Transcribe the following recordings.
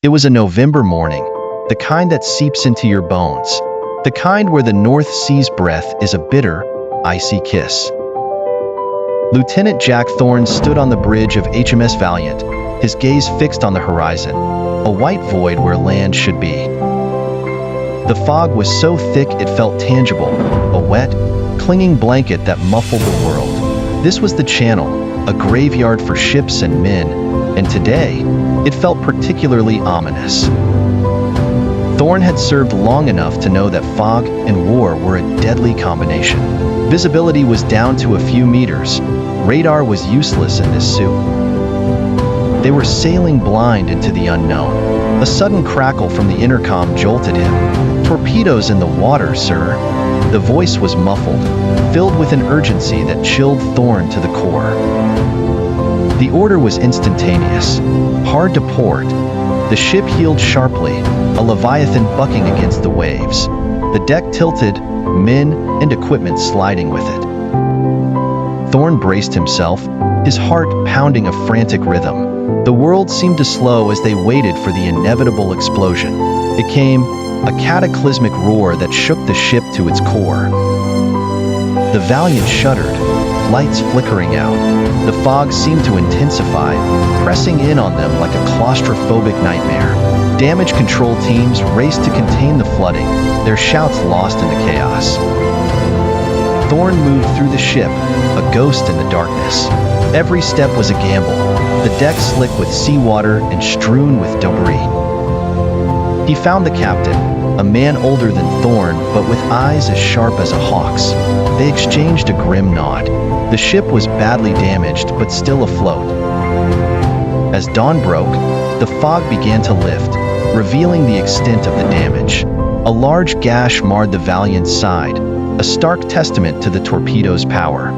It was a November morning, the kind that seeps into your bones, the kind where the North Sea's breath is a bitter, icy kiss. Lieutenant Jack Thorne stood on the bridge of HMS Valiant, his gaze fixed on the horizon, a white void where land should be. The fog was so thick it felt tangible, a wet, clinging blanket that muffled the world. This was the Channel, a graveyard for ships and men, and today, it felt particularly ominous. Thorne had served long enough to know that fog and war were a deadly combination. Visibility was down to a few meters. Radar was useless in this soup. They were sailing blind into the unknown. A sudden crackle from the intercom jolted him. "Torpedoes in the water, sir." The voice was muffled, filled with an urgency that chilled Thorne to the core. The order was instantaneous. Hard to port. The ship heeled sharply, a leviathan bucking against the waves. The deck tilted, men and equipment sliding with it. Thorne braced himself, his heart pounding a frantic rhythm. The world seemed to slow as they waited for the inevitable explosion. It came, a cataclysmic roar that shook the ship to its core. The Valiant shuddered, lights flickering out. The fog seemed to intensify, pressing in on them like a claustrophobic nightmare. Damage control teams raced to contain the flooding, their shouts lost in the chaos. Thorne moved through the ship, a ghost in the darkness. Every step was a gamble, the deck slick with seawater and strewn with debris. He found the captain, a man older than Thorne but with eyes as sharp as a hawk's. They exchanged a grim nod. The ship was badly damaged but still afloat. As dawn broke, the fog began to lift, revealing the extent of the damage. A large gash marred the Valiant's side, a stark testament to the torpedo's power.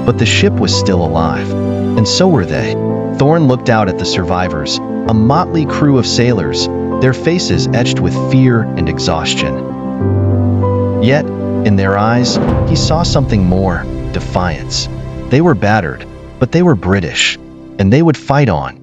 But the ship was still alive, and so were they. Thorne looked out at the survivors, a motley crew of sailors, their faces etched with fear and exhaustion. Yet, in their eyes, he saw something more, defiance. They were battered, but they were British, and they would fight on,